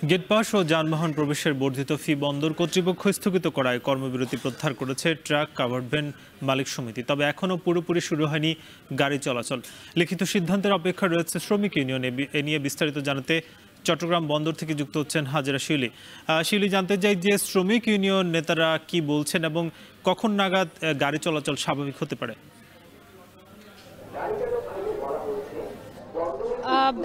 Gate pass ও যানবাহন প্রবেশের বর্ধিত ফি বন্দর কর্তৃপক্ষ স্থগিত করায় কর্মবিরতি প্রত্যাহার করেছে ট্রাক কাভার্ড ভ্যান মালিক সমিতি। তবে এখনও পুরোপুরি শুরু হয়নি গাড়ি চলাচল। লিখিত সিদ্ধান্তের অপেক্ষা রয়েছে শ্রমিক ইউনিয়ন। এ নিয়ে বিস্তারিত জানাতে চট্টগ্রাম বন্দর থেকে যুক্ত হচ্ছেন হাজেরা শিউলি। শিউলি, জানতে চাই যে শ্রমিক ইউনিয়ন নেতারা কি বলছেন এবং কখন নাগাদ গাড়ি চলাচল স্বাভাবিক হতে পারে?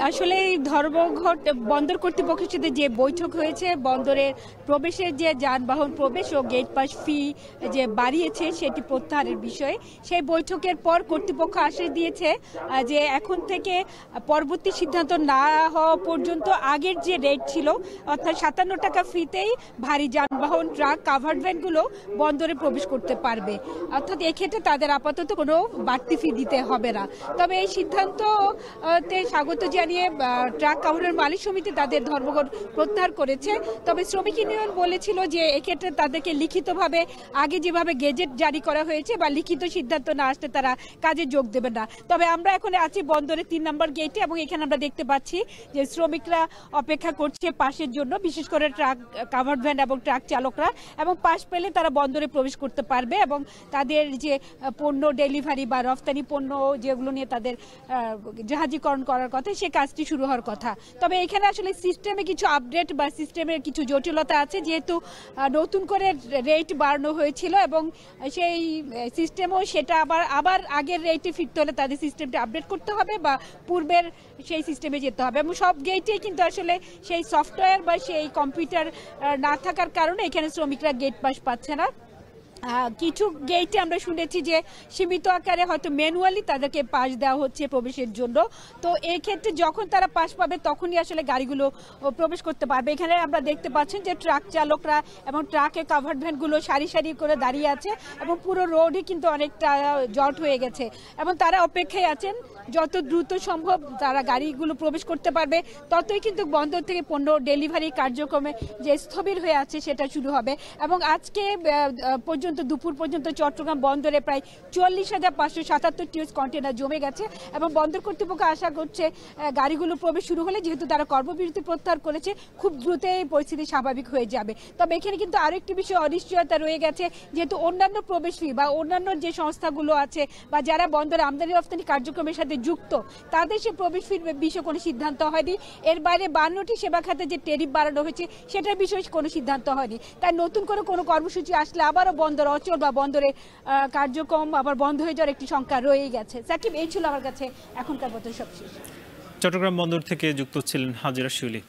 আসলে ধর্মঘট বন্দর কর্তৃপক্ষের সাথে যে বৈঠক হয়েছে, বন্দরের প্রবেশের যে যানবাহন প্রবেশ ও গেট পাস ফি যে বাড়িয়েছে সেটি প্রত্যাহারের বিষয়ে, সেই বৈঠকের পর কর্তৃপক্ষ আশ্বাস দিয়েছে যে এখন থেকে পরবর্তী সিদ্ধান্ত না হওয়া পর্যন্ত আগের যে রেট ছিল অর্থাৎ 57 টাকা ফিতেই ভারী যানবাহন, ট্রাক, কাভার্ড ভ্যানগুলো বন্দরে প্রবেশ করতে পারবে। অর্থাৎ এক্ষেত্রে তাদের আপাতত কোনো বাড়তি ফি দিতে হবে না। তবে এই সিদ্ধান্ততে স্বাগত জানিয়ে ট্রাক কাভার্ডের মালিক সমিতি তাদের ধর্মঘট প্রত্যাহার করেছে। তবে শ্রমিক ইউনিয়ন বলেছিল যে এক্ষেত্রে তাদেরকে লিখিতভাবে আগে যেভাবে গেজেট জারি করা হয়েছে বা লিখিত সিদ্ধান্ত না আসতে তারা কাজে যোগ দেবে না। তবে আমরা এখন আছি বন্দরের 3 নম্বর গেটে এবং এখানে আমরা দেখতে পাচ্ছি যে শ্রমিকরা অপেক্ষা করছে পাসের জন্য, বিশেষ করে ট্রাক কাভার্ড ভ্যান এবং ট্রাক চালকরা, এবং পাস পেলে তারা বন্দরে প্রবেশ করতে পারবে এবং তাদের যে পণ্য ডেলিভারি বা রফতানি পণ্য যেগুলো নিয়ে তাদের জাহাজীকরণ করার কথা, সে কাজটি শুরু হওয়ার কথা। তবে এখানে আসলে সিস্টেমে কিছু আপডেট বা সিস্টেমের কিছু জটিলতা আছে, যেহেতু নতুন করে রেট বাড়ানো হয়েছিল এবং সেই সিস্টেমও সেটা আবার আগের রেটে ফিরতে হলে তাদের সিস্টেমটা আপডেট করতে হবে বা পূর্বের সেই সিস্টেমে যেতে হবে। এবং সব গেটেই কিন্তু আসলে সেই সফটওয়্যার বা সেই কম্পিউটার না থাকার কারণে এখানে শ্রমিকরা গেট পাস পাচ্ছে না। কিছু গেটে আমরা শুনেছি যে সীমিত আকারে হয়তো ম্যানুয়ালি তাদেরকে পাস দেওয়া হচ্ছে প্রবেশের জন্য। তো এই ক্ষেত্রে যখন তারা পাস পাবে তখনই আসলে গাড়িগুলো প্রবেশ করতে পারবে। এখানে আমরা দেখতে পাচ্ছেন যে ট্রাক চালকরা এবং ট্রাকে কাভার্ড ভ্যানগুলো সারি সারি করে দাঁড়িয়ে আছে এবং পুরো রোডই কিন্তু অনেকটা জট হয়ে গেছে এবং তারা অপেক্ষায় আছেন যত দ্রুত সম্ভব তারা গাড়িগুলো প্রবেশ করতে পারবে ততই কিন্তু বন্দর থেকে পণ্য ডেলিভারি কার্যক্রমে যে স্থবির হয়ে আছে সেটা শুরু হবে। এবং আজকে দুপুর পর্যন্ত চট্টগ্রাম বন্দরে প্রায় 40,577 টিউস কন্টেনার জমে গেছে এবং বন্দর কর্তৃপক্ষ আশা করছে গাড়িগুলো প্রবেশ শুরু হলে, যেহেতু তারা কর্মবিরতি প্রত্যাহার করেছে, খুব দ্রুত এই পরিস্থিতি স্বাভাবিক হয়ে যাবে। তবে এখানে কিন্তু আরেকটি বিষয় অনিশ্চয়তা রয়ে গেছে, যেহেতু অন্যান্য প্রবেশ ফি বা অন্যান্য যে সংস্থাগুলো আছে বা যারা বন্দরে আমদানি রফতানি কার্যক্রমের সাথে যুক্ত, তাদের সে প্রবেশ ফির বিষয়ে কোনো সিদ্ধান্ত হয়নি। এর বাইরে 52টি সেবা খাতে যে ট্যারিফ বাড়ানো হয়েছে সেটার বিষয়ে কোনো সিদ্ধান্ত হয়নি। তাই নতুন করে কোনো কর্মসূচি আসলে আবারও বন্দর অচল বা বন্দরে কার্যক্রম আবার বন্ধ হয়ে যাওয়ার একটি সংখ্যা রয়েই গেছে। সাকিব, এই ছিল আমার কাছে এখনকার মতো সবশেষ। চট্টগ্রাম বন্দর থেকে যুক্ত ছিলেন হাজেরা শিউলি।